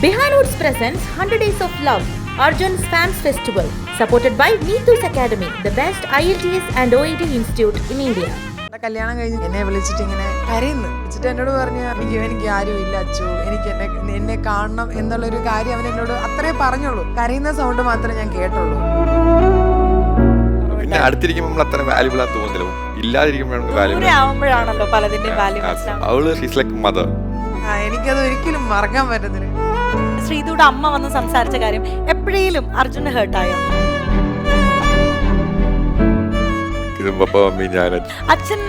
Behanood's presents 100 Days of Love, Arjun's Fans Festival, supported by Neetu's Academy, the best IELTS and OET institute in India. കല്യാണം കഴിഞ്ഞ് എന്നെ വിളിച്ചിട്ട് ഇങ്ങനെ കരയുന്നു വിളിച്ചിട്ട് എന്നോട് പറഞ്ഞു എനിക്ക് ആരും ഇല്ല അച്ചു, എനിക്ക് എന്നെ കാണണം എന്നുള്ളൊരു കാര്യം അവൻ എന്നോട് അത്രേ പറഞ്ഞുള്ളൂ. കരയുന്ന സൗണ്ട് മാത്രമേ ഞാൻ കേട്ടുള്ളൂ. പിന്നെ അടുത്തിരിക്കുമ്പോൾ നമ്മൾ അത്ര വാല്യൂബിൾ ആണെന്ന് തോന്നുന്നില്ല, ഇല്ലാതിരിക്കുമ്പോഴാണല്ലോ പലതിന്റെയും വാല്യൂ മനസ്സിലാവും. അവള് ഷീസ് ലൈക്ക് മദർ. എനിക്കത് ഒരിക്കലും മറക്കാൻ പറ്റുന്നില്ല. ശ്രീതുയുടെ അമ്മ വന്ന് സംസാരിച്ച കാര്യം എപ്പോഴേലും അർജുന് ഹേർട്ടായോ? അച്ഛൻ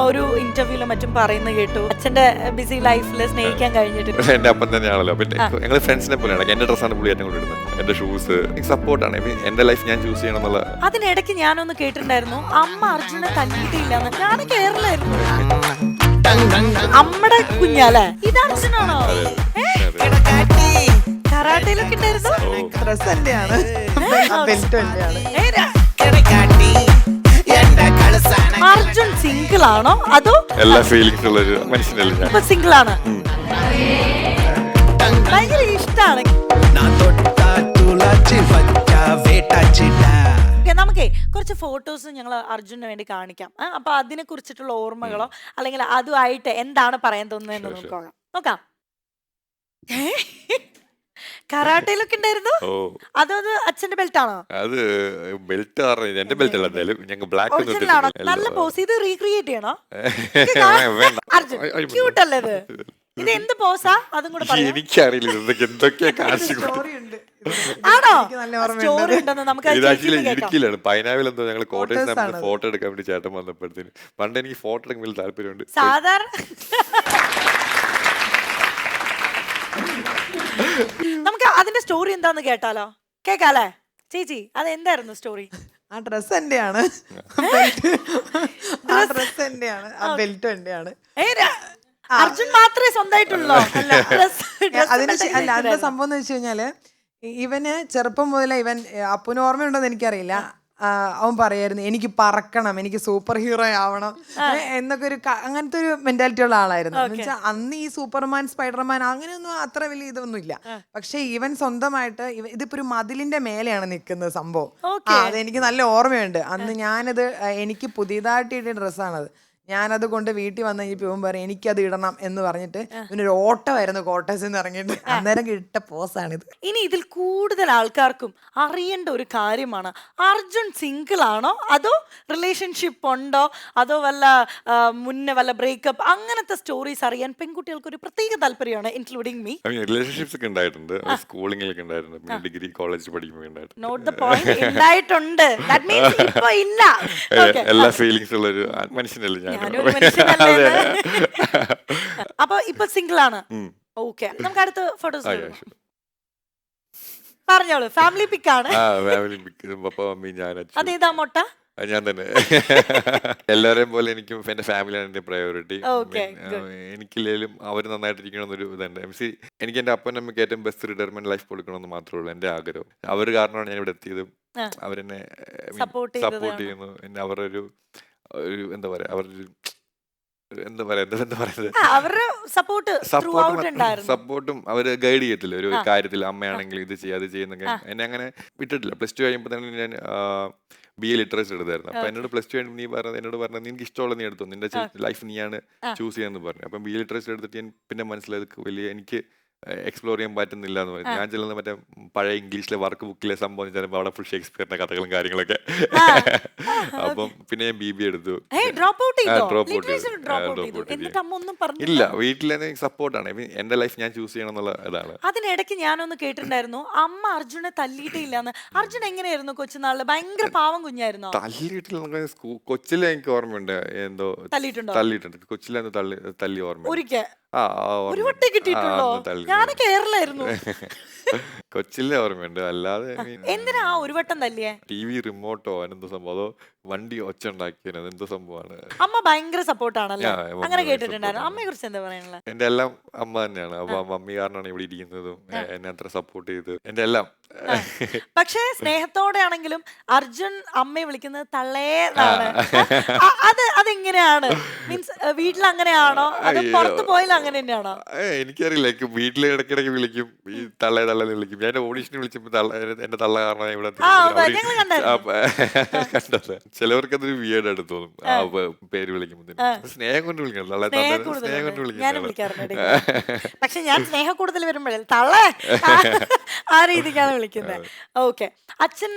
ഒരു ഇന്റർവ്യൂല് മറ്റും പറയുന്നത് കേട്ടു, അച്ഛന്റെ ബിസി ലൈഫിൽ സ്നേഹിക്കാൻ കഴിഞ്ഞിട്ട്. എന്റെ അപ്പം തന്നെയാണല്ലോ, പിന്നെ ഞങ്ങൾ ഫ്രണ്ട്സിനെ പോലെയാണ്. എന്റെ ഡ്രസ്സാണ് പുള്ളി ഏറ്റവും കൂടുതൽ ഇടുന്നത്, എന്റെ ഷൂസ് സപ്പോർട്ടാണ്. എന്റെ ലൈഫ് ഞാൻ ചൂസ് ചെയ്യണം എന്നുള്ള. അതിനിടയ്ക്ക് ഞാനൊന്ന് കേട്ടിട്ടുണ്ടായിരുന്നു, അമ്മ അർജുനെ തല്ലിയിട്ടില്ലെന്ന്. ഞാൻ കേരളായിരുന്നു, അമ്മയുടെ കുഞ്ഞാലേ ഇത് അർജുനാണോ? കരാട്ടയിലൊക്കെ ഉണ്ടായിരുന്നു. അർജുൻ സിംഗിൾ ആണോ അതോ എല്ലാ ഫീലിംഗ്സ് ഉള്ള ഒരു മനുഷ്യനല്ലേ? ഇപ്പൊ സിംഗിൾ ആണ്, ഭയങ്കര ഇഷ്ടാണ്. നമുക്കേ കുറച്ച് ഫോട്ടോസ് ഞങ്ങൾ അർജുനു വേണ്ടി കാണിക്കാം. അപ്പൊ അതിനെ കുറിച്ചിട്ടുള്ള ഓർമ്മകളോ അല്ലെങ്കിൽ അതുമായിട്ട് എന്താണ് പറയാൻ തോന്നുന്നത് നോക്കാം. കരാട്ടയിലൊക്കെ ഉണ്ടായിരുന്നു. അത് അച്ഛന്റെ ബെൽറ്റ് ആണോ? അത് ബെൽറ്റ് എന്റെ ബെൽറ്റ് അല്ല, ഞങ്ങൾ ബ്ലാക്ക്. നല്ല പോസ്. ഇത് റീക്രിയേറ്റ് ചെയ്യണോ? അർജുൻ ക്യൂട്ട് അല്ലേ ഇത്? ഇത് എന്ത് പോസാ അതും കൂടെ പറയാം. എനിക്കറിയില്ല എന്തൊക്കെയാ കാണിച്ചു. ആണോ? സ്റ്റോറി ഉണ്ടെന്ന് നമുക്ക് ഇടുക്കിയിലാണ്, പൈനാവിൽ എന്തോ ഞങ്ങൾ കോട്ടയത്ത് ഫോട്ടോ എടുക്കാൻ വേണ്ടി ചേട്ടൻ വന്നപ്പോഴത്തേന്. പണ്ട് എനിക്ക് ഫോട്ടോ എടുക്കാൻ വലിയ താല്പര്യമുണ്ട്. സാധാരണ നമുക്ക് അതിന്റെ സ്റ്റോറി എന്താന്ന് കേട്ടാലോ? കേക്കാലേ ചേച്ചി? അത് എന്തായിരുന്നു സ്റ്റോറി? ആ ഡ്രസ് എന്റെയാണ്, ആ ഡ്രസ് എന്റെയാണ്, ആ ബെൽറ്റ് എന്റെയാണ്. അർജുൻ മാത്രമേ സ്വന്തമായിട്ടുള്ളൂ? അതിന്റെ സംഭവം എന്ന് വെച്ച് കഴിഞ്ഞാല് ഇവന് ചെറുപ്പം മുതലേ അപ്പുന് ഓർമ്മയുണ്ടോന്ന് എനിക്കറിയില്ല, അവൻ പറയായിരുന്നു എനിക്ക് പറക്കണം, എനിക്ക് സൂപ്പർ ഹീറോ ആവണം എന്നൊക്കെ അങ്ങനത്തെ ഒരു മെന്റാലിറ്റി ഉള്ള ആളായിരുന്നു. എന്ന് വെച്ചാൽ അന്ന് ഈ സൂപ്പർമാൻ സ്പൈഡർമാൻ അങ്ങനെയൊന്നും അത്ര വലിയ ഇതൊന്നും ഇല്ല. പക്ഷെ ഇവൻ സ്വന്തമായിട്ട് ഇതിപ്പോ ഒരു മതിലിന്റെ മേലെയാണ് നിൽക്കുന്നത് സംഭവം. അതെനിക്ക് നല്ല ഓർമ്മയുണ്ട്. അന്ന് ഞാനത് എനിക്ക് പുതിയതായിട്ട് ഇട്ട ഡ്രസ്സാണത്. ഞാനത് കൊണ്ട് വീട്ടിൽ വന്ന് കഴിഞ്ഞപ്പോൾ ഇവൻ പറയും എനിക്കത് ഇടണം എന്ന് പറഞ്ഞിട്ട് ഇവനൊരു ഓട്ടമായിരുന്നു കോട്ടയത്ത് നിന്ന് ഇറങ്ങിയിട്ട്. അന്നേരം ഇട്ട പോസാണിത്. ഇനി ഇതിൽ കൂടുതൽ ആൾക്കാർക്കും അറിയേണ്ട ഒരു കാര്യമാണ്, അർജുൻ സിംഗിൾ ആണോ അതോ റിലേഷൻഷിപ്പ് ഉണ്ടോ അതോ മുന്നേ വല്ല ബ്രേക്കപ്പ് അങ്ങനത്തെ സ്റ്റോറീസ് അറിയാൻ പെൺകുട്ടികൾക്ക് ഒരു പ്രത്യേക താല്പര്യമാണ്, ഇൻക്ലൂഡിങ് മീ. റിലേഷൻഷിപ്സ് ഒക്കെ ഉണ്ടായിട്ടുണ്ട്, സ്കൂളിംഗിലൊക്കെ ഉണ്ടായിരുന്നു, പിന്നെ ഡിഗ്രി കോളേജ് പഠിക്കുമ്പോൾ നോട്ട് ദ പോയിന്റ് ഉണ്ടായിട്ടുണ്ട്. ദാറ്റ് മീൻസ് ഇപ്പോ ഇല്ല. എല്ലാ ഫീലിംഗ്സ് ഉള്ള ഒരു മനുഷ്യനല്ലേ ഞാൻ. അപ്പൊ ഇപ്പൊ സിംഗിൾ ആണ്. ഓക്കെ, നമുക്ക് അടുത്ത ഫോട്ടോസ് പറഞ്ഞോളൂ. ഫാമിലി പിക്ക് ആണ്. അതേതാ മൊട്ട? ഞാൻ തന്നെ. എല്ലാവരെയും പോലെ എനിക്കും എന്റെ ഫാമിലിയാണ് എന്റെ പ്രയോറിറ്റി. എനിക്കില്ലേലും അവർ നന്നായിട്ടിരിക്കണമെന്നൊരു ഇതുണ്ട്. എനിക്ക് എന്റെ അപ്പനും അമ്മയ്ക്ക് ഏറ്റവും ബെസ്റ്റ് റിട്ടയർമെന്റ് ലൈഫ് കൊടുക്കണമെന്ന് മാത്രമേ ഉള്ളൂ എന്റെ ആഗ്രഹം. അവർ കാരണമാണ് ഞാൻ ഇവിടെ എത്തിയതും. അവരെന്നെ സപ്പോർട്ട് ചെയ്യുന്നു. എന്നെ അവരൊരു എന്താ പറയാ, അവരൊരു സപ്പോർട്ടും അവര് ഗൈഡ് ചെയ്യത്തില്ല ഒരു കാര്യത്തിൽ. അമ്മയാണെങ്കിൽ ഇത് ചെയ്യുക അത് ചെയ്യുന്നൊക്കെ എന്നെ അങ്ങനെ വിട്ടിട്ടില്ല. +2 കഴിയുമ്പോൾ തന്നെ ഞാൻ BA ലിറ്ററേച്ചർ എടുത്തായിരുന്നു. അപ്പൊ എന്നോട് +2 കഴിയുമ്പോൾ എന്നോട് പറഞ്ഞത് നിനക്ക് ഇഷ്ടമുള്ള നീ എടുത്തു, നിന്റെ ലൈഫ് നീയാണ് ചൂസ് ചെയ്യാന്ന് പറഞ്ഞു. അപ്പം BA ലിറ്ററേച്ചർ എടുത്തിട്ട് ഞാൻ പിന്നെ മനസ്സിലായത് വലിയ എനിക്ക് എക്സ്പ്ലോർ ചെയ്യാൻ പറ്റുന്നില്ല എന്ന് പറഞ്ഞു. ഞാൻ ചെല്ലുന്ന മറ്റേ പഴയ ഇംഗ്ലീഷിലെ വർക്ക് ബുക്കിലെ സംഭവം ചിലപ്പോൾ അവിടെ ഫുൾ ഷേക്സ്പിയറിന്റെ കഥകളും കാര്യങ്ങളൊക്കെ. അപ്പം പിന്നെ ഞാൻ BBA എടുത്തു. ഇല്ല, വീട്ടിലെ സപ്പോർട്ടാണ്. എന്റെ ലൈഫ് ഞാൻ ചൂസ് ചെയ്യണം എന്നുള്ള ഇതാണ്. അതിനിടയ്ക്ക് ഞാനൊന്ന് കേട്ടിട്ടുണ്ടായിരുന്നു, അമ്മ അർജുനെ തല്ലിയിട്ടില്ലാന്ന്. അർജുൻ എങ്ങനെയായിരുന്നു കൊച്ചുനാളില്? ഭയങ്കര പാവം കുഞ്ഞായിരുന്നോ? തല്ലിയിട്ടില്ല. കൊച്ചിലെ എനിക്ക് ഓർമ്മയുണ്ട്, എന്തോ തല്ലിയിട്ടുണ്ട്. കൊച്ചിലെ തല്ലി ഓർമ്മ. ഒരിക്കൽ ഒരു വട്ടം കിട്ടിയിട്ടുള്ളോ? ഞാൻ കേരളായിരുന്നു. കൊച്ചിലെ ഓർമ്മയുണ്ട്, അല്ലാതെ. എന്തിനാ ഒരു വട്ടം തല്ലിയേ? TV റിമോട്ടോ അതെന്തോ സംഭവം, അതോ വണ്ടി ഒച്ച ഉണ്ടാക്കിയത് എന്തോ സംഭവമാണ്. അമ്മ ഭയങ്കര സപ്പോർട്ടാണല്ലോ, അങ്ങനെ കേട്ടിട്ടുണ്ടായിരുന്നു. അമ്മയെ കുറിച്ച് എന്താ പറയാനുള്ളത്? എന്റെ എല്ലാം അമ്മ തന്നെയാണ്. അപ്പൊ മമ്മി കാരണമാണ് ഇവിടെ ഇരിക്കുന്നതും എന്നെ അത്ര സപ്പോർട്ട് ചെയ്ത് എന്റെ എല്ലാം. പക്ഷേ സ്നേഹത്തോടെ ആണെങ്കിലും അർജുൻ അമ്മയെ വിളിക്കുന്നത് തള്ളേന്നാണ്. അതെങ്ങനെയാണ്? മീൻസ് വീട്ടിൽ അങ്ങനെയാണോ അതോ പുറത്ത് പോയാലും അങ്ങനെ തന്നെയാണോ? എനിക്കറിയില്ല, വീട്ടിൽ ഇടയ്ക്കിടയ്ക്ക് വിളിക്കും, ഈ തള്ളേ തള്ളേന്ന് വിളിക്കും. ഞാൻ ഓഡീഷന് വിളിച്ചപ്പോ എന്റെ തള്ള കാരണം ഇവിടെ ഞങ്ങൾ കണ്ടായിരുന്നു. കണ്ടത്. ചിലവർക്ക് അതൊരു വിയേർഡായിട്ട് തോന്നും ആ പേര് വിളിക്കുമ്പോൾ. സ്നേഹം കൊണ്ട് വിളിക്കണം, തള്ളേ സ്നേഹം തള്ളേ സ്നേഹം കൊണ്ട് ഞാനും വിളിക്കുന്നത്. വിളിക്കാറുണ്ട്. പക്ഷെ ഞാൻ സ്നേഹ കൂടുതൽ വരുമ്പോഴേ തള്ളേ ആ രീതിക്കാണ് വിളിക്കുന്നത്. ഓക്കെ. അച്ഛൻ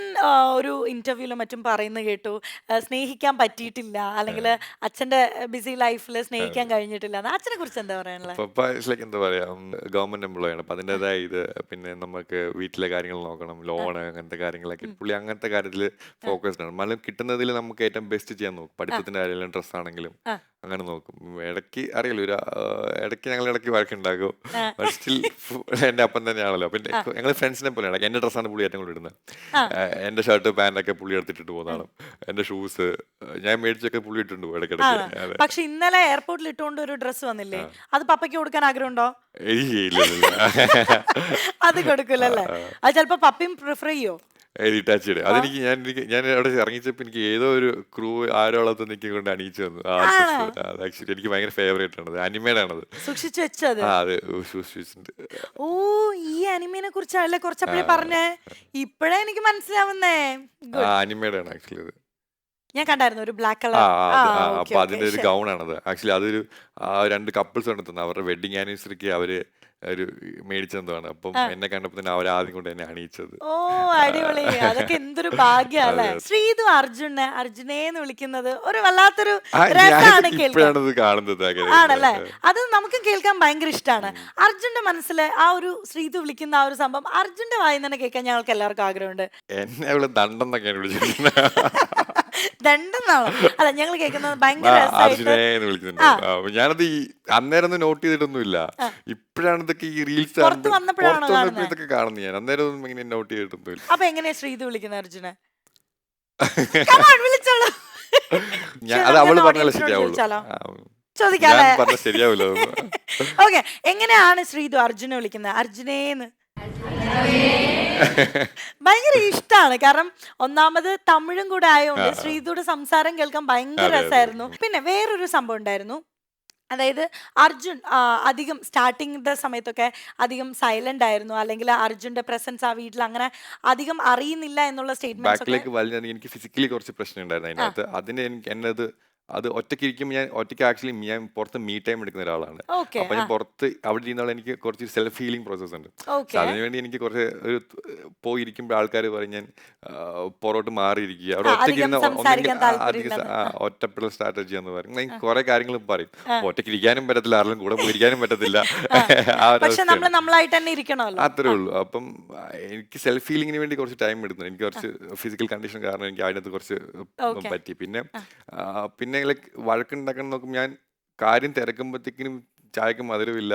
ഒരു ഇന്റർവ്യൂലും മറ്റും പറയുന്നത് കേട്ടു, സ്നേഹിക്കാൻ പറ്റിയിട്ടില്ല, അല്ലെങ്കിൽ അച്ഛന്റെ ബിസി ലൈഫിൽ സ്നേഹിക്കാൻ കഴിഞ്ഞിട്ടില്ല. അച്ഛനെ കുറിച്ച് എന്താ പറയാനുള്ളത്? പപ്പ ലൈക്ക് എന്താ പറയാ, ഗവൺമെന്റ് എംപ്ലോയി ആണ്. അപ്പൊ അതിൻ്റെതായ ഇത്, പിന്നെ നമുക്ക് വീട്ടിലെ കാര്യങ്ങൾ നോക്കണം, ലോണ് അങ്ങനത്തെ കാര്യങ്ങളൊക്കെ. പുള്ളി അങ്ങനത്തെ കാര്യത്തിൽ ഫോക്കസ്ഡ് ആണ്. മലം കിട്ടുന്നതിൽ നമുക്ക് ഏറ്റവും ബെസ്റ്റ് ചെയ്യാൻ നോക്കും. പഠിത്തത്തിന്റെ കാര്യത്തിലും ഡ്രസ് ആണെങ്കിലും അങ്ങനെ നോക്കും. ഇടയ്ക്ക് അറിയില്ല, ഇടയ്ക്ക് ഞങ്ങൾ ഇടയ്ക്ക് വഴക്കുണ്ടാക്കും. ബട്ട് സ്റ്റിൽ എന്റെ അപ്പം തന്നെയാണല്ലോ. പിന്നെ ഞങ്ങൾ ഫ്രണ്ട്സിനെ പോലെയാണ്. എന്റെ ഡ്രസ്സാണ് പുള്ളി ഏറ്റവും കൂടുതൽ ഇടുന്നത്. എന്റെ ഷർട്ട് പാൻറ്റൊക്കെ പുള്ളി എടുത്തിട്ട് പോകുന്നതാണ്. എന്റെ ഷൂസ് ഞാൻ മേടിച്ചൊക്കെ പുള്ളി ഇട്ടിട്ടുണ്ട് പോകും ഇടയ്ക്കിടയ്ക്ക്. പക്ഷെ ഇന്നലെ എയർപോർട്ടിൽ ഇട്ടുകൊണ്ട് ഒരു ഡ്രസ്സ് വന്നില്ലേ, അത് പപ്പയ്ക്ക് കൊടുക്കാൻ ആഗ്രഹമുണ്ടോ? അത് കൊടുക്കില്ലല്ലേ? അത് ചിലപ്പോ പപ്പയും പ്രിഫർ ചെയ്യോ? ഡിറ്റാച്ച്ഡ്. അതെനിക്ക് ഞാൻ അവിടെ ഇറങ്ങിച്ചപ്പോ എനിക്ക് ഏതോ ഒരു ക്രൂ ആരോളത്ത് നിൽക്കൊണ്ട് അണിയിച്ചു തന്നു ആ ഡ്രസ്സ്. അത് ആക്ച്വലി എനിക്ക് ഭയങ്കര ഫേവറേറ്റ് ആണ്. അനിമേഡ് ആണത്. സൂക്ഷിച്ചു വെച്ചത്. അതെ, ഓ, ഈ അനിമേനെ കുറിച്ചല്ലേ കുറച്ചപ്പോഴേ പറഞ്ഞേ, ഇപ്പഴേ എനിക്ക് മനസ്സിലാവുന്നേ. അനിമേഡ് ആണ് ആക്ച്വലി അത്. ഞാൻ കണ്ടായിരുന്നു ഒരു ബ്ലാക്ക് കളർ. അപ്പൊ അതിന്റെ ഒരു ഗൗൺ ആണത്. ആക്ച്വലി അതൊരു 2 കപ്പിൾസ് ഉണ്ടെത്തുന്നത്. അവരുടെ വെഡിങ് ആനിവേഴ്സറിക്ക് അവര് ഒരു മേടിച്ചെന്താണ്. അപ്പം എന്നെ കണ്ടപ്പോ തന്നെ അവർ ആദ്യം കൊണ്ട് എന്നെ അണിയിച്ചത്. ഓ, അടിപൊളി. അതൊക്കെ എന്തൊരു ഭാഗ്യല്ലേ. ശ്രീതു അർജുനേന്ന് വിളിക്കുന്നത് ഒരു വല്ലാത്തൊരു രസമാണ് കേൾക്കാൻ. കാണുന്നത് ആണല്ലേ? അത് നമുക്ക് കേൾക്കാൻ ഭയങ്കര ഇഷ്ടമാണ്. അർജുന്റെ മനസ്സിലെ ആ ഒരു ശ്രീതു വിളിക്കുന്ന ആ ഒരു സംഭവം അർജുന്റെ വായിൽ തന്നെ കേൾക്കാൻ ഞങ്ങൾക്ക് എല്ലാവർക്കും ആഗ്രഹമുണ്ട്. എന്നെ അവള് ദണ്ടെന്നൊക്കെയാണ് വിളിച്ചിരിക്കുന്നത്. ദണ്ടെന്നാണോ? അല്ല, ഞങ്ങൾ കേൾക്കുന്നത് ഭയങ്കര അർജുനേന്ന് വിളിക്കുന്നുണ്ട്. ഞാനത് അന്നേരം ഒന്നും നോട്ട് ചെയ്തിട്ടൊന്നുമില്ല. ഇപ്പോഴാണ് ഇതൊക്കെ ഈ റീൽസ് ഇതൊക്കെ കാണുന്നത്. ഞാൻ അന്നേരം ഒന്നും ഇങ്ങനെ നോട്ട് ചെയ്തിട്ടൊന്നുമില്ല. അപ്പൊ എങ്ങനെയാ ശ്രീതു വിളിക്കുന്നത് അർജുനെ? വിളിച്ചോളൂ. അത് അവള് പറഞ്ഞാലേ ശരിയാവുള്ളൂ. ചോദിക്കാല്ലേ? ശരിയാവില്ല. ഓക്കെ. എങ്ങനെയാണ് ശ്രീതു അർജുനെ വിളിക്കുന്നത്? അർജുനേന്ന് ഭയങ്കര ഇഷ്ടമാണ്. കാരണം ഒന്നാമത് തമിഴും കൂടെ ആയതുകൊണ്ട് ശ്രീതുയുടെ സംസാരം കേൾക്കാൻ ഭയങ്കര രസമായിരുന്നു. പിന്നെ വേറൊരു സംഭവം ഉണ്ടായിരുന്നു. അതായത് അർജുൻ അധികം സ്റ്റാർട്ടിങ്ങിന്റെ സമയത്തൊക്കെ അധികം സൈലന്റ് ആയിരുന്നു, അല്ലെങ്കിൽ അർജുന്റെ പ്രസൻസ് ആ വീട്ടിൽ അങ്ങനെ അധികം അറിയുന്നില്ല എന്നുള്ള സ്റ്റേറ്റ്മെന്റ്. എനിക്ക് ഫിസിക്കലി കുറച്ച് പ്രശ്നം ഉണ്ടായിരുന്നു അതിനകത്ത്. അതിന് എന്നത് അത് ഒറ്റയ്ക്ക് ഇരിക്കുമ്പോൾ ഒറ്റയ്ക്ക് ആക്ച്വലി ഞാൻ പുറത്ത് മീ ടൈം എടുക്കുന്ന ഒരാളാണ്. അപ്പൊ ഞാൻ പുറത്ത് അവിടെ ഇരുന്നുള്ള എനിക്ക് കുറച്ച് സെൽഫ് ഹീലിംഗ് പ്രോസസ് ഉണ്ട്. അതിനുവേണ്ടി എനിക്ക് കുറച്ച് ഒരു പോയിരിക്കുമ്പോൾ ആൾക്കാർ പറയും ഞാൻ പുറത്തോട്ട് മാറിയിരിക്കുക, അവിടെ ഒറ്റയ്ക്ക് ഇരുന്ന ഒറ്റപ്പെടൽ സ്ട്രാറ്റജി എന്ന് പറയും. ഞാൻ കുറെ കാര്യങ്ങൾ പറയും. ഒറ്റയ്ക്ക് ഇരിക്കാനും പറ്റത്തില്ല, ആരെങ്കിലും കൂടെ പോയിരിക്കാനും പറ്റത്തില്ല. അത്രേ ഉള്ളൂ. അപ്പം എനിക്ക് സെൽഫ് ഹീലിംഗിന് വേണ്ടി കുറച്ച് ടൈം എടുക്കുന്നു. എനിക്ക് കുറച്ച് ഫിസിക്കൽ കണ്ടീഷൻ കാരണം എനിക്ക് അതിനകത്ത് കുറച്ച് പറ്റി. പിന്നെ ലൈക്ക് വഴക്കുണ്ടാക്കാൻ നോക്കും. ഞാൻ കാര്യം തിരക്കുമ്പോഴത്തേക്കിനും ചായക്ക് മധുരമില്ല,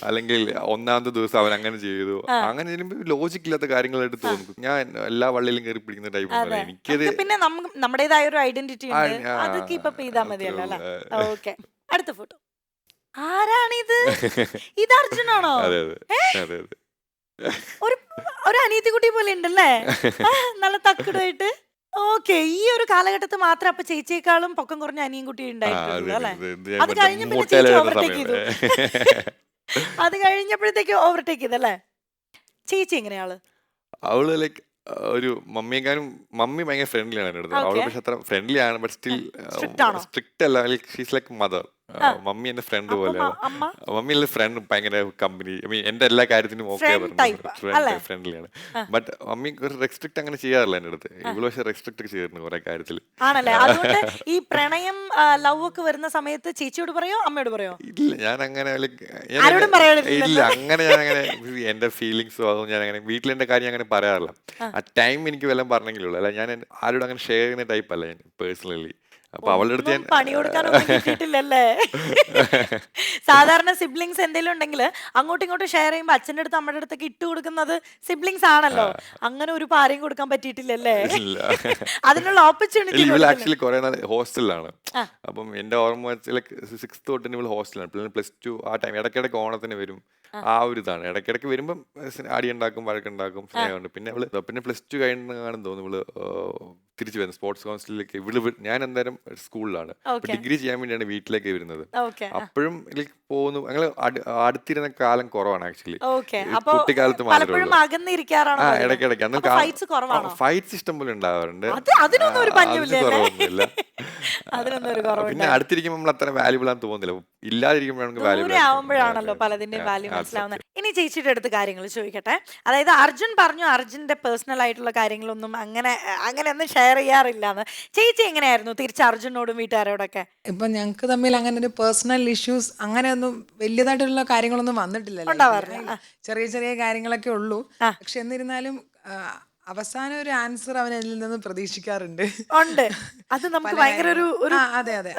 അല്ലെങ്കിൽ ഒന്നാമത്തെ ദിവസം അവൻ അങ്ങനെ ചെയ്തു, അങ്ങനെ ചെയ്യുമ്പോൾ ലോജിക് ഇല്ലാത്ത കാര്യങ്ങളായിട്ട് തോന്നും. ഞാൻ എല്ലാ വള്ളിയിലും കയറി പിടിക്കുന്ന ടൈപ്പ്. എനിക്കത് പിന്നെ നമ്മുടേതായ ഒരു ഐഡന്റിറ്റി ഉണ്ട്, അത് കീപ്പ് അപ്പ് ചെയ്താൽ മതിയല്ലോ അല്ലേ? ഓക്കെ. അടുത്ത ഫോട്ടോ ആരാണിത്? ഇത് അർജുനാണോ? ഒരു അനീതിക്കുട്ടി പോലെ ഉണ്ടല്ലേ, നല്ല തക്കടായിട്ട്. ഓക്കെ. ഈ ഒരു കാലഘട്ടത്തിൽ മാത്രം അപ്പൊ ചേച്ചിയേക്കാളും പൊക്കം കുറഞ്ഞ അനിയൻ കുട്ടി ഉണ്ടായിട്ടുള്ളൂ അല്ലെ? അത് കഴിഞ്ഞപ്പോ ചേച്ചി ഓവർടേക്ക് ചെയ്തു. അത് കഴിഞ്ഞപ്പോഴത്തേക്ക് ഓവർടേക്ക് ചെയ്തല്ലേ? ചേച്ചി എങ്ങനെയാള്? അവള് ലൈക്ക് ഒരു മമ്മിയെക്കാളും മമ്മി ഭയങ്കര ഫ്രണ്ട്ലി ആണ് എൻ്റെ അടുത്ത്. അവള് പക്ഷെ അത്ര ഫ്രണ്ട്ലി ആണ്, ബട്ട് സ്റ്റിൽ സ്ട്രിക്റ്റ് അല്ല. She's like mother. മമ്മി എന്റെ ഫ്രണ്ട് പോലെയാണ്. മമ്മി ഫ്രണ്ട് ഭയങ്കര കമ്പനി, ഐ മീൻ എന്റെ എല്ലാ കാര്യത്തിനും ഓക്കെ ഫ്രണ്ട്ലി ആണ്. ബട്ട് മമ്മി ഒരു റെസ്ട്രിക്ട് അങ്ങനെ ചെയ്യാറില്ല എൻ്റെ അടുത്ത്. ഇവള് പക്ഷെ റെസ്ട്രിക്ട് ചെയ്തിരുന്നു കുറെ കാര്യത്തിൽ. ആണല്ലേ? അതുകൊണ്ട് ഈ പ്രണയം ലവ് ഒക്കെ വരുന്ന സമയത്ത് ചേച്ചിയോട് പറയോ അമ്മയോട് പറയോ? ഇല്ല, ഞാൻ അങ്ങനെ ഇല്ല, അങ്ങനെ ഞാൻ അങ്ങനെ എന്റെ ഫീലിങ്സോ അതോ ഞാൻ അങ്ങനെ വീട്ടിൽ എന്റെ കാര്യം അങ്ങനെ പറയാറില്ല. ആ ടൈം എനിക്ക് വല്ലതും പറഞ്ഞെങ്കിലുള്ളൂ. അല്ല, ഞാൻ ആരോടും അങ്ങനെ ഷെയർ ചെയ്യുന്ന ടൈപ്പ് അല്ല ഞാൻ പേഴ്സണലി. അപ്പൊ അവളുടെ അടുത്ത് ഞാൻ പണി കൊടുക്കാനൊന്നും കിട്ടിയിട്ടില്ലല്ലേ? സാധാരണ സിബ്ലിങ്സ് എന്തെങ്കിലും ഉണ്ടെങ്കിൽ അങ്ങോട്ടും ഇങ്ങോട്ടും ഷെയർ ചെയ്യുമ്പോൾ അച്ഛൻ്റെ അടുത്ത് അമ്മയുടെ അടുത്തൊക്കെ ഇട്ട് കൊടുക്കുന്നത് സിബ്ലിങ്സ് ആണല്ലോ. അങ്ങനെ ഒരു പാരയും കൊടുക്കാൻ പറ്റിയിട്ടില്ലല്ലേ? അതിനുള്ള ഓപ്പർച്യൂണിറ്റി. ഇവൾ ആക്ച്വലി കുറെ നാൾ ഹോസ്റ്റലിലാണ്. അപ്പം എന്റെ ഓർമ്മ 6th തൊട്ട് ഇവൾ ഹോസ്റ്റലാണ്. പ്ലസ് 2 ആ ടൈം ഇടയ്ക്കിടയ്ക്ക് ഓണത്തിന് വരും. ആ ഒരു ഇതാണ്. ഇടയ്ക്കിടയ്ക്ക് വരുമ്പം അടി ഉണ്ടാക്കും, വഴക്കുണ്ടാക്കും, സ്നേഹമുണ്ട്. പിന്നെ പ്ലസ് ടു കഴിഞ്ഞാണെന്ന് തോന്നുന്നു ഇവള് തിരിച്ചു വരുന്നത് സ്പോർട്സ് കൗൺസിലിലേക്ക്. ഞാൻ എന്തായാലും സ്കൂളിലാണ്, ഡിഗ്രി ചെയ്യാൻ വേണ്ടിയാണ് വീട്ടിലേക്ക് വരുന്നത്. അപ്പോഴും ഇതിലേക്ക് പോകുന്നു. ഞങ്ങൾ അടുത്തിരുന്ന കാലം കുറവാണ് ആക്ച്വലി, കുട്ടിക്കാലത്ത് മാത്രമേ ഉള്ളൂ. ഇടയ്ക്കിടയ്ക്ക് അന്ന് ഫൈറ്റ്സ് ഇഷ്ടം പോലെ ഉണ്ടാവാറുണ്ട്, കുറവൊന്നുമില്ല. പിന്നെ അടുത്തിരിക്കുമ്പോൾ നമ്മൾ അത്ര വാല്യുബിൾ ആണെന്ന് തോന്നുന്നില്ല, ഇല്ലാതിരിക്കുമ്പോഴാണ് വാല്യുബിൾ ആവുമ്പോഴാണല്ലോ പലതിന്റെയും വാല്യൂ മനസ്സിലാവുന്നത്. ഇനി ചേച്ചിയുടെ അടുത്ത് കാര്യങ്ങൾ ചോദിക്കട്ടെ. അതായത് അർജുൻ പറഞ്ഞു അർജുന്റെ പേഴ്സണൽ ആയിട്ടുള്ള കാര്യങ്ങളൊന്നും അങ്ങനെയൊന്നും ഷെയർ ചെയ്യാറില്ലാന്ന്. ചേച്ചി എങ്ങനെയായിരുന്നു തിരിച്ച് അർജുനോടും വീട്ടുകാരോടൊക്കെ? ഇപ്പൊ ഞങ്ങൾക്ക് തമ്മിൽ അങ്ങനെ ഒരു പേഴ്സണൽ ഇഷ്യൂസ് അങ്ങനെയൊന്നും വലിയതായിട്ടുള്ള കാര്യങ്ങളൊന്നും വന്നിട്ടില്ല. ചെറിയ ചെറിയ കാര്യങ്ങളൊക്കെ ഉള്ളൂ. പക്ഷെ എന്നിരുന്നാലും അവസാനം ഒരു ആൻസർ അവൻ എന്നിൽ നിന്ന് പ്രതീക്ഷിക്കാറുണ്ട്. അത് നമുക്ക് ഭയങ്കര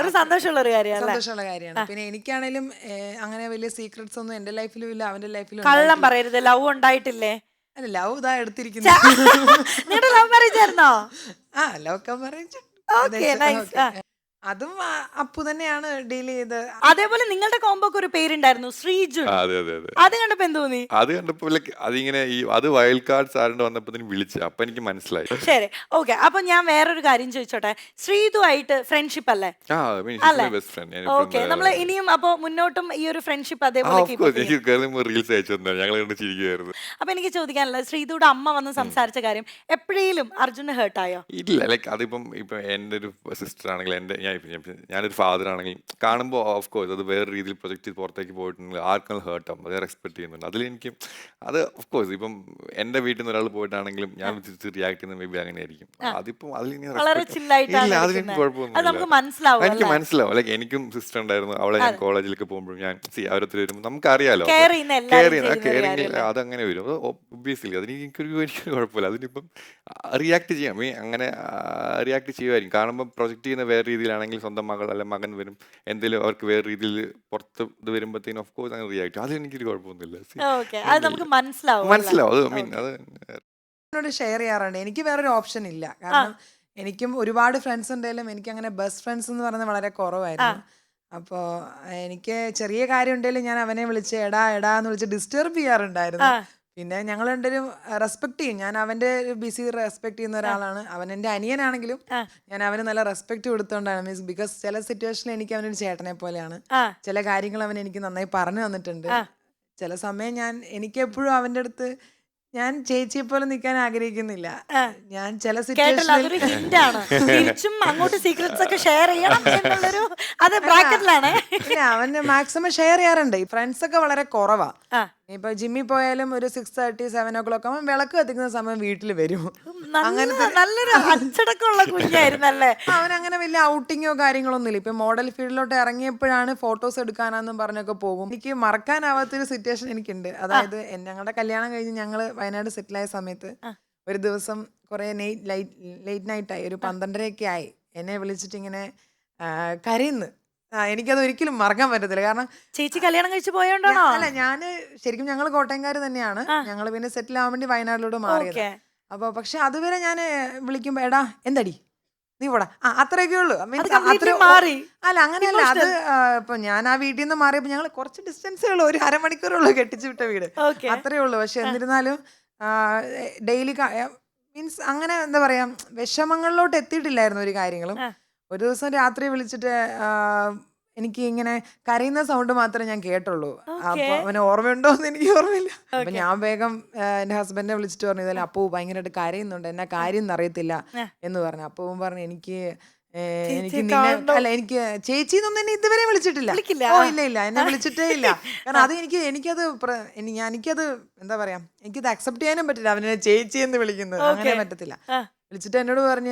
ഒരു സന്തോഷമുള്ള ഒരു കാര്യമാണ്. പിന്നെ എനിക്കാണേലും അങ്ങനെ വലിയ സീക്രട്സ് ഒന്നും എന്റെ ലൈഫിലും ഇല്ല, അവന്റെ ലൈഫിലും. കള്ളം പറയരുത്, ലവ് ഉണ്ടായിട്ടില്ലേ? അല്ല, ലവ് ഇതാ എടുത്തിരിക്കുന്നു. ലവ് മാരേജ് ആയിരുന്നോ? ലവ് ഒക്കെ മാരേജ്. അതും അപ്പു തന്നെയാണ് ഡീൽ ചെയ്ത്. അതേപോലെ നിങ്ങളുടെ കോമ്പോക്ക് ഒരു പേരുണ്ടായിരുന്നു, ശ്രീജുൻ. അത് കണ്ടപ്പോ എന്ത് തോന്നി? അത് കണ്ടപ്പോ അതിങ്ങനെ അത് വൈൽഡ് കാർഡ്സ് ആരുടെ വന്നപ്പോ വിളിച്ചു, അപ്പൊ എനിക്ക് മനസ്സിലായി. ശരി, ഓക്കെ. അപ്പൊ ഞാൻ വേറൊരു കാര്യം ചോദിച്ചോട്ടെ, ശ്രീതു ആയിട്ട് ഫ്രണ്ട്ഷിപ്പ് അല്ലേ? ഓക്കെ, നമ്മൾ ഇനിയും അപ്പൊ മുന്നോട്ടും ഈ ഒരു ഫ്രണ്ട്ഷിപ്പ് അതേപോലെ. അപ്പൊ എനിക്ക് ചോദിക്കാനുള്ളത്, ശ്രീതുയുടെ അമ്മ വന്ന് സംസാരിച്ച കാര്യം എപ്പോഴേലും അർജുന് ഹേർട്ടായോ? ഇല്ല, ലൈക്ക് അതിപ്പം എന്റെ ഒരു സിസ്റ്റർ ആണെങ്കിൽ, ഞാനൊരു ഫാദർ ആണെങ്കിൽ കാണുമ്പോൾ ഓഫ് കോഴ്സ് അത് വേറെ രീതിയിൽ പ്രൊജക്ട് ചെയ്ത് പുറത്തേക്ക് പോയിട്ടുണ്ടെങ്കിൽ ആർക്കും ഹേർട്ട് ആവും, അത് റെസ്പെക്ട് ചെയ്യുന്നുണ്ട്. അതിലെനിക്ക് അത് ഓഫ് കോഴ്സ് ഇപ്പം എന്റെ വീട്ടിൽ നിന്ന് ഒരാൾ പോയിട്ടാണെങ്കിലും ഞാൻ റിയാക്ട് ചെയ്യുന്നത് മേ ബി അങ്ങനെ ആയിരിക്കും. അതിപ്പം അതിലെനിക്ക് കുഴപ്പമൊന്നുമില്ല, എനിക്ക് മനസ്സിലാവും. ലൈക്ക് എനിക്കും സിസ്റ്റർ ഉണ്ടായിരുന്നു, അവളെ ഞാൻ കോളേജിലേക്ക് പോകുമ്പോഴും ഞാൻ അവരൊത്തിരി വരുമ്പോൾ നമുക്ക് അറിയാലോ കെയറിങ് അതങ്ങനെ വരും. അത് ഒബ്വിയസ്ലി എനിക്കൊരു കുഴപ്പമില്ല. അതിനിപ്പം റിയാക്ട് ചെയ്യാം, അങ്ങനെ റിയാക്ട് ചെയ്യുമായിരിക്കും. കാണുമ്പോൾ പ്രൊജക്ട് ചെയ്യുന്ന വേറെ രീതിയിലാണെങ്കിൽ സ്വന്തം മകൾ അല്ലെ മകൻ വരും, എന്തെങ്കിലും അവർക്ക് വേറെ രീതിയിൽ പുറത്ത് ഇത് വരുമ്പോഴത്തേനും ഓഫ് കോഴ്സ് അങ്ങനെ റിയാക്ട് ചെയ്യും. അതെനിക്കൊരു കുഴപ്പമൊന്നുമില്ല, മനസ്സിലാവും. അത് ഷെയർ ചെയ്യാറുണ്ട്. എനിക്ക് വേറൊരു ഓപ്ഷൻ ഇല്ല, കാരണം എനിക്കും ഒരുപാട് ഫ്രണ്ട്സ് ഉണ്ടെങ്കിലും എനിക്ക് അങ്ങനെ ബെസ്റ്റ് ഫ്രണ്ട്സ് എന്ന് പറയുന്നത് വളരെ കുറവായിരുന്നു. അപ്പോൾ എനിക്ക് ചെറിയ കാര്യം ഉണ്ടെങ്കിലും ഞാൻ അവനെ വിളിച്ച് എടാ എന്ന് വിളിച്ച് ഡിസ്റ്റർബ് ചെയ്യാറുണ്ടായിരുന്നു. പിന്നെ ഞങ്ങൾ രണ്ടുപേരും റെസ്പെക്ട് ചെയ്യും. ഞാൻ അവന്റെ ബിസി റെസ്പെക്ട് ചെയ്യുന്ന ഒരാളാണ്. അവൻ എന്റെ അനിയനാണെങ്കിലും ഞാൻ അവന് നല്ല റെസ്പെക്ട് കൊടുത്തോണ്ടാണ്. മീൻസ് ബിക്കോസ് ചില സിറ്റുവേഷനിൽ എനിക്ക് അവനൊരു ചേട്ടനെ പോലെയാണ്. ചില കാര്യങ്ങൾ അവൻ എനിക്ക് നന്നായി പറഞ്ഞു തന്നിട്ടുണ്ട്. ചില സമയം എനിക്ക് എപ്പോഴും അവന്റെ അടുത്ത് ഞാൻ ചേച്ചിയെ പോലെ നിൽക്കാൻ ആഗ്രഹിക്കുന്നില്ല. ഞാൻ ചില സിറ്റുവേഷനിൽ അവന് മാക്സിമം ഷെയർ ചെയ്യാറുണ്ട്. ഫ്രണ്ട്സ് ഒക്കെ വളരെ കുറവാ. ഇപ്പൊ ജിമ്മിൽ പോയാലും ഒരു 6:30, 7 o'clock അവൻ വിളക്ക് കത്തിക്കുന്ന സമയം വീട്ടിൽ വരും. അവൻ അങ്ങനെ വലിയ ഔട്ടിങ്ങോ കാര്യങ്ങളൊന്നും ഇല്ല. ഇപ്പൊ മോഡൽ ഫീൽഡിലോട്ട് ഇറങ്ങിയപ്പോഴാണ് ഫോട്ടോസ് എടുക്കാനാന്നും പറഞ്ഞൊക്കെ പോകും. എനിക്ക് മറക്കാനാവാത്തൊരു സിറ്റുവേഷൻ എനിക്കുണ്ട്. അതായത് ഞങ്ങളുടെ കല്യാണം കഴിഞ്ഞ് ഞങ്ങള് വയനാട് സെറ്റിലായ സമയത്ത് ഒരു ദിവസം കുറെ ലേറ്റ് നൈറ്റായി, ഒരു 12:30 ആയി. എന്നെ വിളിച്ചിട്ട് ഇങ്ങനെ കരയുന്നു. എനിക്കത് ഒരിക്കലും മറക്കാൻ പറ്റത്തില്ല. കാരണം ചേച്ചി കല്യാണം കഴിച്ച് പോയോണ്ടാണോ? അല്ല, ഞാന് ശരിക്കും ഞങ്ങൾ കോട്ടയംകാര് തന്നെയാണ്. ഞങ്ങൾ പിന്നെ സെറ്റിൽ ആവാൻ വേണ്ടി വയനാട്ടിലോട്ട് മാറിയത്. അപ്പൊ പക്ഷെ അതുവരെ ഞാൻ വിളിക്കുമ്പോ എടാ എന്തടി നീ പോടാ, അത്രയൊക്കെ ഉള്ളു. അല്ല, അങ്ങനെയല്ല. അത് ഇപ്പൊ ഞാൻ ആ വീട്ടിൽ നിന്ന് മാറിയപ്പോ ഞങ്ങൾ കുറച്ച് ഡിസ്റ്റൻസേ ഉള്ളൂ, ഒരു അരമണിക്കൂറുള്ളൂ കെട്ടിച്ചു വിട്ട വീട്, അത്രേ ഉള്ളൂ. പക്ഷെ എന്നിരുന്നാലും ഡെയിലി മീൻസ് അങ്ങനെ എന്താ പറയാ, വിഷമങ്ങളിലോട്ട് എത്തിയിട്ടില്ലായിരുന്നു ഒരു കാര്യങ്ങളും. ഒരു ദിവസം രാത്രി വിളിച്ചിട്ട് എനിക്ക് ഇങ്ങനെ കരയുന്ന സൗണ്ട് മാത്രമേ ഞാൻ കേട്ടുള്ളൂ. അപ്പൊ അവന് ഓർമ്മയുണ്ടോ എന്ന് എനിക്ക് ഓർമ്മയില്ല. അപ്പൊ ഞാൻ വേഗം എന്റെ ഹസ്ബൻഡിനെ വിളിച്ചിട്ട് പറഞ്ഞു, ഇതല്ല അപ്പു ഭയങ്കരമായിട്ട് കരയുന്നുണ്ട്, എന്നാ കാര്യം എന്നറിയത്തില്ല എന്ന് പറഞ്ഞു. അപ്പവും പറഞ്ഞു എനിക്ക് ചേച്ചി എന്നൊന്നും എന്നെ ഇതുവരെ വിളിച്ചിട്ടില്ല. ഇല്ല, എന്നെ വിളിച്ചിട്ടേ ഇല്ല. കാരണം അത് എനിക്കത് എന്താ പറയാ, എനിക്കത് അക്സെപ്റ്റ് ചെയ്യാനും പറ്റില്ല അവനെ ചേച്ചി എന്ന് വിളിക്കുന്നത്. അങ്ങനെ പറ്റത്തില്ല. വിളിച്ചിട്ട് എന്നോട് പറഞ്ഞ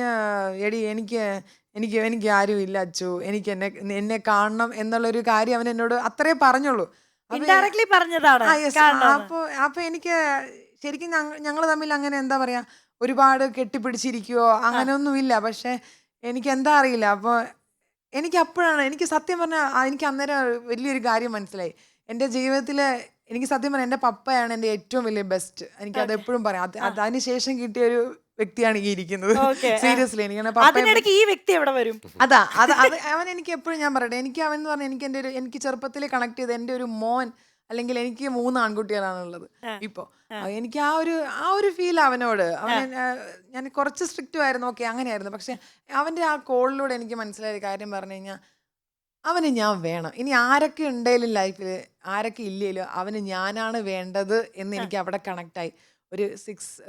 എടി എനിക്ക് ആരും ഇല്ല അച്ചു, എനിക്ക് എന്നെ കാണണം എന്നുള്ളൊരു കാര്യം അവൻ എന്നോട് അത്രേ പറഞ്ഞുള്ളൂ. അപ്പൊ എനിക്ക് ശരിക്കും ഞങ്ങൾ തമ്മിൽ അങ്ങനെ എന്താ പറയാ, ഒരുപാട് കെട്ടിപ്പിടിച്ചിരിക്കുകയോ അങ്ങനെയൊന്നും ഇല്ല. പക്ഷെ എനിക്ക് എന്താ അറിയില്ല. അപ്പോൾ എനിക്ക് അപ്പോഴാണ് എനിക്ക് സത്യം പറഞ്ഞാൽ എനിക്ക് അന്നേരം വലിയൊരു കാര്യം മനസ്സിലായി. എൻ്റെ ജീവിതത്തിൽ എനിക്ക് സത്യം പറഞ്ഞാൽ എൻ്റെ പപ്പയാണ് എൻ്റെ ഏറ്റവും വലിയ ബെസ്റ്റ്. എനിക്കത് എപ്പോഴും പറയാം. അതിന് ശേഷം കിട്ടിയൊരു വ്യക്തിയാണ് ഈ ഇരിക്കുന്നത്. സീരിയസ്ലി ഈ വ്യക്തി എവിടെ വരും? അവൻ എനിക്ക് എപ്പോഴും ഞാൻ പറയട്ടെ, എനിക്ക് അവൻ എന്ന് പറഞ്ഞാൽ എനിക്ക് ചെറുപ്പത്തിൽ കണക്ട് ചെയ്ത് എൻ്റെ ഒരു മോൻ അല്ലെങ്കിൽ എനിക്ക് 3 ആൺകുട്ടികളാണുള്ളത് ഇപ്പൊ. എനിക്ക് ആ ഒരു ഫീൽ അവനോട് ഞാൻ കുറച്ച് സ്ട്രിക്റ്റും ആയിരുന്നു, ഓക്കെ അങ്ങനെയായിരുന്നു. പക്ഷെ അവന്റെ ആ കോളിലൂടെ എനിക്ക് മനസ്സിലായ ഒരു കാര്യം പറഞ്ഞു കഴിഞ്ഞാൽ അവന് ഞാൻ വേണം. ഇനി ആരൊക്കെ ഉണ്ടെങ്കിലും ലൈഫിൽ, ആരൊക്കെ ഇല്ലേലും അവന് ഞാനാണ് വേണ്ടത് എന്ന് എനിക്ക് അവിടെ കണക്റ്റായി.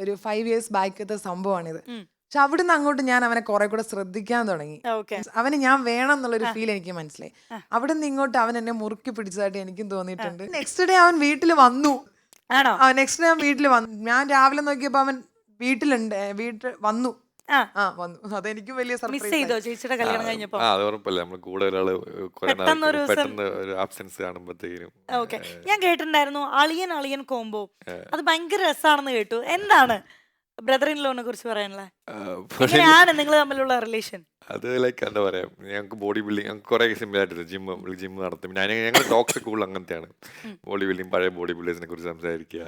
ഒരു 5 years ബാക്കത്തെ സംഭവമാണിത്. പക്ഷെ അവിടുന്ന് അങ്ങോട്ട് ഞാൻ അവനെ കുറെ കൂടെ ശ്രദ്ധിക്കാൻ തുടങ്ങി. അവന് ഞാൻ വേണം എന്നുള്ളൊരു ഫീൽ എനിക്ക് മനസ്സിലായി. അവിടുന്ന് ഇങ്ങോട്ട് അവൻ എന്നെ മുറുക്കി പിടിച്ചതായിട്ട് എനിക്കും തോന്നിയിട്ടുണ്ട്. നെക്സ്റ്റ് ഡേ അവൻ വീട്ടിൽ വന്നു. നെക്സ്റ്റ് ഡേ അവൻ വീട്ടിൽ വന്നു. ഞാൻ രാവിലെ നോക്കിയപ്പോ അവൻ വീട്ടിൽ വന്നു. വന്നു. അതെനിക്ക് വലിയ മിസ് ചെയ്തോ ചേച്ചിയുടെ കല്യാണം കഴിഞ്ഞപ്പോ? അത് ഉറപ്പല്ല, നമ്മൾ കൂടെ ഒരാള് പെട്ടെന്ന് ഒരു ആബ്സെൻസ് കാണുമ്പോഴത്തേക്കും. ഓക്കെ, ഞാൻ കേട്ടിട്ടുണ്ടായിരുന്നു അളിയൻ കോംബോ, അത് ഭയങ്കര രസമാണെന്ന് കേട്ടു. എന്താണ് ബ്രദർ ഇൻ ലോനെ കുറിച്ച് പറയാനുള്ളത്? എങ്ങനെയാണ് നിങ്ങൾ തമ്മിലുള്ള റിലേഷൻ? അത് ലൈക്ക് എന്താ പറയാ, ഞങ്ങൾക്ക് ബോഡി ബിൽഡിങ് ഞങ്ങൾക്ക് കുറെ സിമ്പിൾ ആയിട്ട് ജിം നടത്തും. പിന്നെ ഞങ്ങൾ ടോക്സ് കൂടുതൽ അങ്ങനത്തെയാണ്. ബോഡി ബിൽഡിങ്, പഴയ ബോഡി ബിൽഡേഴ്സിനെ കുറിച്ച് സംസാരിക്കുക,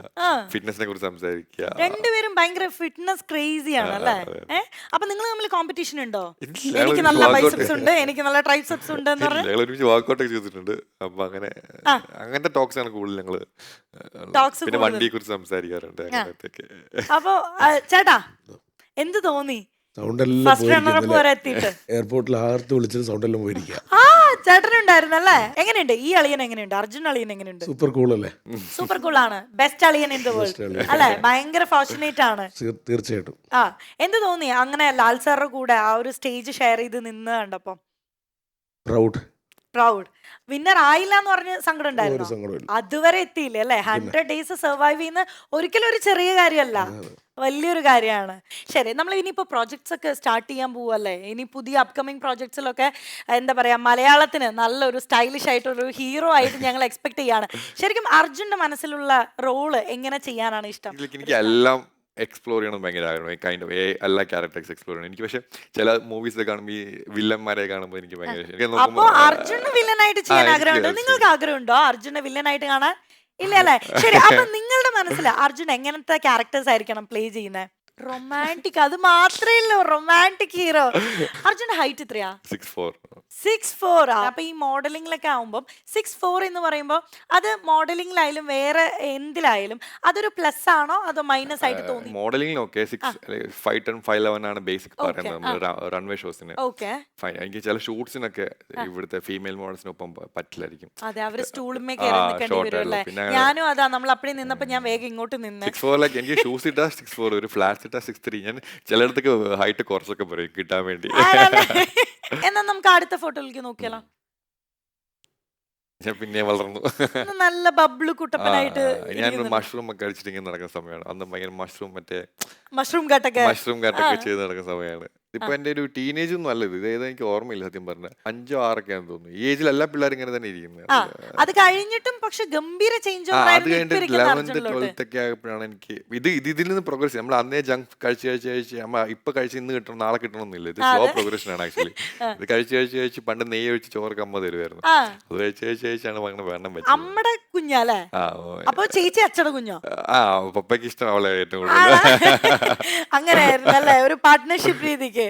ഫിറ്റ്നസിനെ കുറിച്ച് സംസാരിക്കുക. രണ്ടുപേരും ഭയങ്കര ഫിറ്റ്നസ് ക്രേസി ആണ് അല്ലേ? അപ്പൊ നിങ്ങൾ തമ്മിൽ കോമ്പറ്റീഷൻ ഉണ്ടോ? എനിക്ക് നല്ല ബൈസെപ്സ് ഉണ്ട്, എനിക്ക് നല്ല ട്രൈസെപ്സ് ഉണ്ട് എന്ന് പറഞ്ഞാൽ ഞങ്ങൾ ഒരുമിച്ച് വർക്ക്ഔട്ട് ഒക്കെ ചെയ്തിട്ടുണ്ട്. അപ്പൊ അങ്ങനത്തെ ടോക്സ് ആണ് കൂടുതൽ ഞങ്ങള്. പിന്നെ വണ്ടിയെ കുറിച്ച് സംസാരിക്കാറുണ്ട് അങ്ങനത്തെയൊക്കെ. അപ്പൊ ചേട്ടാ എന്ത് തോന്നി എയർപോർട്ടിൽ ആർത്ത് വിളിച്ചത് സൗണ്ട് എല്ലാം പോയിരിക്കുക? ചേട്ടനുണ്ടായിരുന്നല്ലേ? എങ്ങനെയുണ്ട് ഈ അളിയൻ? എങ്ങനെയുണ്ട് അർജുൻ അളിയൻ? എങ്ങനെയുണ്ട്? സൂപ്പർ കൂൾ അല്ലേ? സൂപ്പർ കൂൾ ആണ്, ബെസ്റ്റ് അളിയൻ ഇൻ ദി വേൾഡ് അല്ലെ? ഭയങ്കര ഫോർച്ചുനേറ്റ് ആണ്. തീർച്ചയായിട്ടും. എന്ത് തോന്നി അങ്ങനെ ലാൽ സാറിന്റെ കൂടെ ആ ഒരു സ്റ്റേജ് ഷെയർ ചെയ്ത് നിന്ന് കണ്ടപ്പോ? പ്രൗഡ്. വിന്നർ ആയില്ല എന്ന് പറഞ്ഞ് സങ്കടം ഉണ്ടായിരുന്നു? അതുവരെ എത്തിയില്ലേ അല്ലെ? 100 days സർവൈവ് ചെയ്യുന്ന ഒരിക്കലും ഒരു ചെറിയ കാര്യമല്ല, വലിയൊരു കാര്യമാണ്. ശരി, നമ്മൾ ഇനിയിപ്പോ പ്രോജക്ട്സ് ഒക്കെ സ്റ്റാർട്ട് ചെയ്യാൻ പോവല്ലേ? ഇനി പുതിയ അപ്കമിങ് പ്രോജക്ട്സിലൊക്കെ എന്താ പറയാ, മലയാളത്തിന് നല്ലൊരു സ്റ്റൈലിഷ് ആയിട്ടൊരു ഹീറോ ആയിട്ട് ഞങ്ങൾ എക്സ്പെക്ട് ചെയ്യാണ്. ശരിക്കും അർജുന്റെ മനസ്സിലുള്ള റോള് എങ്ങനെ ചെയ്യാനാണ് ഇഷ്ടം? എനിക്ക് എല്ലാം എക്സ്പ്ലോർ ചെയ്യണം ഭയങ്കര ആഗ്രഹം. കൈൻഡ് ഓഫ് എല്ലാ ക്യാരക്ടേഴ്സ് എക്സ്പ്ലോർ ചെയ്യണം എനിക്ക്. പക്ഷെ ചില മൂവീസ് കാണുമ്പോൾ ഈ വില്ലന്മാരെ കാണുമ്പോൾ എനിക്ക് ഭയങ്കര. അപ്പൊ അർജുനെ വില്ലനായിട്ട് ചെയ്യാൻ ആഗ്രഹമുണ്ടോ? നിങ്ങൾക്ക് ആഗ്രഹമുണ്ടോ അർജുനെ വില്ലനായിട്ട് കാണാൻ? ഇല്ല അല്ലേ? ശരി, അപ്പൊ നിങ്ങളുടെ മനസ്സിൽ അർജുൻ എങ്ങനത്തെ ക്യാരക്ടേഴ്സ് ആയിരിക്കണം പ്ലേ ചെയ്യുന്നത്? റൊമാൻറ്റിക്, അത് മാത്രമേ ഉള്ളൂ റൊമാൻറ്റിക് ഹീറോ. അർജുന്റെ ഹൈറ്റ് എത്രയാ? 6'4". അപ്പൊ ഈ മോഡലിംഗിലൊക്കെ ആവുമ്പോൾ 6'4" എന്ന് പറയുമ്പോൾ അത് മോഡലിംഗിലായാലും വേറെ എന്തിലായാലും അതൊരു പ്ലസ് ആണോ അതോ മൈനസ് ആയിട്ട് തോന്നി? മോഡലിംഗിലൊക്കെ 5'10", 5'11" ആണ് ബേസിക് പറയുന്നത് റൺവേ ഷോസിന്. എനിക്ക് ചില ഷൂട്ട്സിനൊക്കെ ഇവിടുത്തെ ഫീമെയിൽ മോഡൽസിനൊപ്പം പറ്റില്ലായിരിക്കും. അതെ, അവര് സ്റ്റൂളുമേ കയറി നിൽക്കേണ്ടി വരുമല്ലേ? ഞാനും അതാ, നമ്മൾ അപ്പഴേ നിന്നപ്പോ ഞാൻ വേഗം ഇങ്ങോട്ട് നിന്ന്. 6'4", എനിക്ക് ഷൂസ് ഇട്ടാ 6'4", ഒരു ഫ്ലാറ്റ് ഇട്ടാ 6'3". ഞാൻ ചിലയിടത്തൊക്കെ ഹൈറ്റ് കുറച്ചൊക്കെ പറയും കിട്ടാൻ വേണ്ടി. എന്നാ നമുക്ക് അടുത്ത ഫോട്ടോയിലേക്ക് നോക്കിയാലോ? ഞാൻ പിന്നെ വളർന്നു, നല്ല ബബ്ലു കുട്ടപ്പനായിട്ട്. ഞാൻ മഷ്റൂം ഒക്കെ കഴിച്ചിട്ട് ഇങ്ങനെ നടക്കുന്ന സമയമാണ്. അന്ന് ഭയങ്കര മഷ്റൂം കട്ടൊക്കെ ചെയ്ത് നടക്കുന്ന സമയമാണ്. ഇപ്പൊ എന്റെ ഒരു ടീനേജ് ഒന്നും അല്ല ഇത്. ഏതാ എനിക്ക് ഓർമ്മയില്ല സത്യം പറഞ്ഞ. 5 or 6 തോന്നുന്നു. ഈ ഏജിൽ എല്ലാ പിള്ളേരും ഇങ്ങനെ തന്നെ ഇരിക്കുന്നത്. അത് കഴിഞ്ഞിട്ടും പക്ഷെ ഗംഭീര ചേഞ്ച്. അത് കഴിഞ്ഞിട്ട് 11th 12th ഒക്കെ ആയപ്പോഴാണ് എനിക്ക് ഇതിൽ നിന്ന് പ്രോഗ്രസ്. നമ്മൾ അന്നേ ജങ്ക് കഴിച്ച് നമ്മൾ ഇപ്പൊ കഴിച്ച് ഇന്ന് കിട്ടണം നാളെ കിട്ടണമെന്നില്ല. ഇത് സ്ലോ പ്രോഗ്രഷൻ ആണ് ആക്ച്വലി. ഇത് കഴിച്ച് പണ്ട് നെയ്യ് ഒഴിച്ച് ചോറ് അമ്മ തരുമായിരുന്നു. അത് കഴിച്ചാണ് അങ്ങനെ വേണം വെച്ചത്. അമ്മയുടെ കുഞ്ഞാലേ? അപ്പൊ ചേച്ചി അച്ഛയുടെ കുഞ്ഞോ? പപ്പയ്ക്ക് ഇഷ്ടം അവളെ ഏറ്റവും കൂടുതൽ. അങ്ങനെയായിരുന്നു അല്ലേ, ഒരു പാർട്ട്ണർഷിപ്പ് രീതിക്ക്.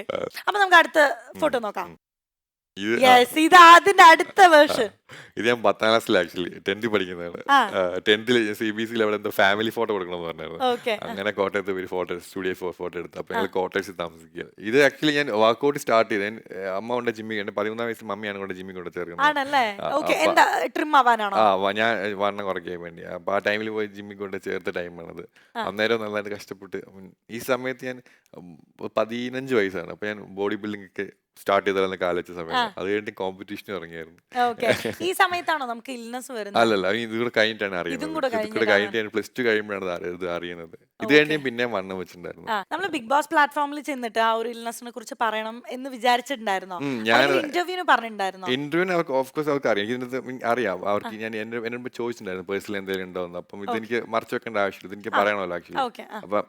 അപ്പൊ നമുക്ക് അടുത്ത ഫോട്ടോ നോക്കാം. ഇത് അതിന്റെ അടുത്ത വേർഷൻ. ഇത് ഞാൻ 10th ക്ലാസ്സിൽ ആക്ച്വലി 10th പഠിക്കുന്നതാണ്. 10th CBSE അവിടെ എന്തോ ഫാമിലി ഫോട്ടോ കൊടുക്കണമെന്ന് പറഞ്ഞായിരുന്നു. അങ്ങനെ കോട്ടയത്ത് ഒരു സ്റ്റുഡിയോ ഫോട്ടോ എടുത്തു. അപ്പൊ ഞങ്ങൾ കോട്ടയത്തിൽ താമസിക്കുക. ഇത് ആക്ച്വലി ഞാൻ വർക്ക്ഔട്ട് സ്റ്റാർട്ട് ചെയ്ത് അമ്മ കൊണ്ട് ജിമ്മിൽ 13ാം വയസ്സിൽ മമ്മിയാണ് കൊണ്ട് ജിമ്മിൽ കൊണ്ട് ചേർക്കുന്നത്. ഞാൻ വണ്ണം കുറയ്ക്കാൻ വേണ്ടി. അപ്പൊ ആ ടൈമിൽ പോയി ജിമ്മിൽ കൊണ്ട് ചേർത്ത ടൈമാണത്. അന്നേരം നന്നായിട്ട് കഷ്ടപ്പെട്ട്. ഈ സമയത്ത് ഞാൻ 15 വയസ്സാണ്. അപ്പൊ ഞാൻ ബോഡി ബിൽഡിംഗ് ഒക്കെ സ്റ്റാർട്ട് ചെയ്താൽ കാലച്ച സമയം. അത് കഴിഞ്ഞിട്ട് കോമ്പറ്റീഷൻ ഇറങ്ങിയായിരുന്നു. ഈ സമയത്താണോ നമുക്ക് ഇൽനസ് വരുന്നത്? അല്ലല്ല, ഇതുകൂടെ കഴിഞ്ഞിട്ടാണ് അറിയുന്നത്. ഇതുകൂടെ കഴിഞ്ഞിട്ട് +2 കഴിയുമ്പോഴാണ് ഇത് അറിയുന്നത്. ഇത് കഴിഞ്ഞ് പിന്നെ വണ്ണം വെച്ചിട്ടുണ്ടായിരുന്നു. നമ്മൾ ബിഗ് ബോസ് പ്ലാറ്റ്ഫോമിൽ ചെന്നിട്ട് ആ ഒരു ഇൽനസിനെ കുറിച്ച് പറയണം എന്ന് വിചാരിച്ചിട്ടുണ്ടായിരുന്നോ? ഇന്റർവ്യൂവിന് പറഞ്ഞിട്ടുണ്ടായിരുന്നോ? ഇന്റർവ്യൂവിന് ഓഫ്കോഴ്സ് അവർക്ക് അറിയാം. അവർക്ക് ഞാൻ എന്നോട് ചോദിച്ചിട്ടുണ്ടായിരുന്നു പേഴ്സണൽ എന്തെങ്കിലും ഉണ്ടോന്ന്. അപ്പം ഇതെനിക്ക് മറച്ചു വെക്കേണ്ട ആവശ്യമില്ല, ഇതെനിക്ക് പറയണമല്ലോ ആക്ച്വലി. അപ്പൊ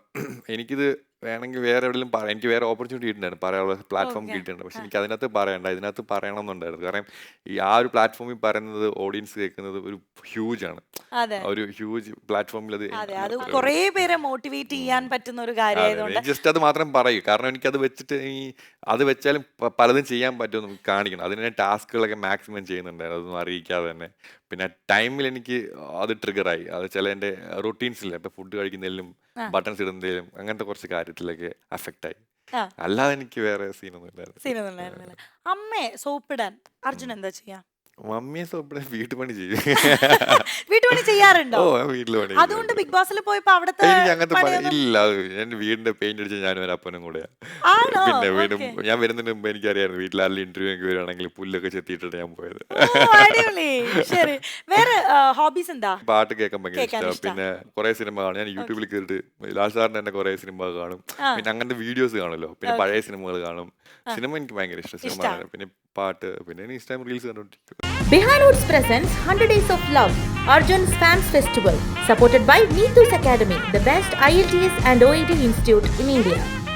എനിക്കിത് വേണമെങ്കിൽ വേറെ എവിടെയെങ്കിലും പറയാം. എനിക്ക് വേറെ ഓപ്പർച്യൂണിറ്റി കിട്ടുന്നുണ്ടായിരുന്നു, പറയാനുള്ള പ്ലാറ്റ്ഫോം കിട്ടിയിട്ടുണ്ട്. പക്ഷെ എനിക്ക് അതിനകത്ത് പറയണ്ട, ഇതിനകത്ത് പറയണം എന്നുണ്ടായിരുന്നു. കാരണം ഈ ആ ഒരു പ്ലാറ്റ്ഫോമിൽ പറയുന്നത് ഓഡിയൻസ് കേൾക്കുന്നത് ഒരു ഹ്യൂജ് ആണ്. അതെ ഒരു ഹ്യൂജ് പ്ലാറ്റ്ഫോമിൽ അത് അതെ അത് കുറേ പേരെ മോട്ടിവേറ്റ് ചെയ്യാൻ പറ്റുന്ന ഒരു കാര്യമായതുകൊണ്ട് ജസ്റ്റ് അത് മാത്രം പറയൂ. കാരണം എനിക്കത് വെച്ചിട്ട് ഈ അത് വെച്ചാലും പലതും ചെയ്യാൻ പറ്റുമെന്ന് കാണിക്കണം. അതിന് ടാസ്കുകളൊക്കെ മാക്സിമം ചെയ്യുന്നുണ്ടായിരുന്നു, അതൊന്നും അറിയിക്കാതെ തന്നെ. പിന്നെ ടൈമിൽ എനിക്ക് അത് ട്രിഗറായി. അത് ചില എൻ്റെ റൊട്ടീൻസില്ല, ഇപ്പൊ ഫുഡ് കഴിക്കുന്നതിലും ബട്ടൺസ് ഇടുന്നതിലും അങ്ങനത്തെ കുറച്ച് കാര്യത്തിലൊക്കെ അഫക്റ്റ് ആയി. ആ. അല്ലാതെ എനിക്ക് വേറെ സീനൊന്നും ഇല്ലായിരുന്നു. സീനൊന്നുമില്ലായിരുന്നില്ല. അമ്മയെ സോപ്പിടാൻ അർജുൻ എന്താ ചെയ്യാ? മമ്മിയെ സോപ്പിടെ വീട്ടുപണി ചെയ്യും. വീട്ടുപണി ചെയ്യാറുണ്ടോ? ഓ വീട്ടില് പണി അതുകൊണ്ട് ബിഗ് ബോസിൽ പോയപ്പോ അവിടത്തെ എനിക്ക് അങ്ങനത്തെ പണിയൊന്നും- ഇല്ല. എന്റെ വീടിന്റെ പെയിന്റ് അടിച്ച ഞാനും ഒരു അപ്പനും കൂടെയാ. ആണോ? പിന്നെ വീടും Okay. ഞാൻ വരുന്നതിന് മുമ്പ് എനിക്കറിയായിരുന്നു വീട്ടിൽ ആരെങ്കിലും ഇന്റർവ്യൂ ഒക്കെ വരുവാണെങ്കിൽ പുല്ലൊക്കെ ചെത്തിയിട്ടാണ് ഞാൻ പോയത്. ഓ, അടിപൊളി. ശരി, വേറെ ഹോബീസ് എന്താ? പാട്ട് കേൾക്കാൻ ഭയങ്കര കേൾക്കാൻ ഇഷ്ടമാണ്. ഇഷ്ടാ. പിന്നെ കുറെ സിനിമ കാണും. ഞാൻ യൂട്യൂബിൽ കയറിയിട്ട് ലാൽ സാറിന്റെ തന്നെ കുറെ സിനിമ കാണും. പിന്നെ അങ്ങനത്തെ വീഡിയോസ് കാണുമല്ലോ. പിന്നെ പഴയ സിനിമകൾ കാണും. സിനിമ എനിക്ക് ഭയങ്കര ഇഷ്ടം. സിനിമ കാണാൻ. പിന്നെ പാട്ട്, പിന്നെ ഇൻസ്റ്റാഗ്രാം റീൽസ് കണ്ടോണ്ടിരിക്കും. Behind Woods presents 100 Days of Love, Arjun's Fans Festival, supported by Neetu's Academy, the best IELTS and OET institute in India.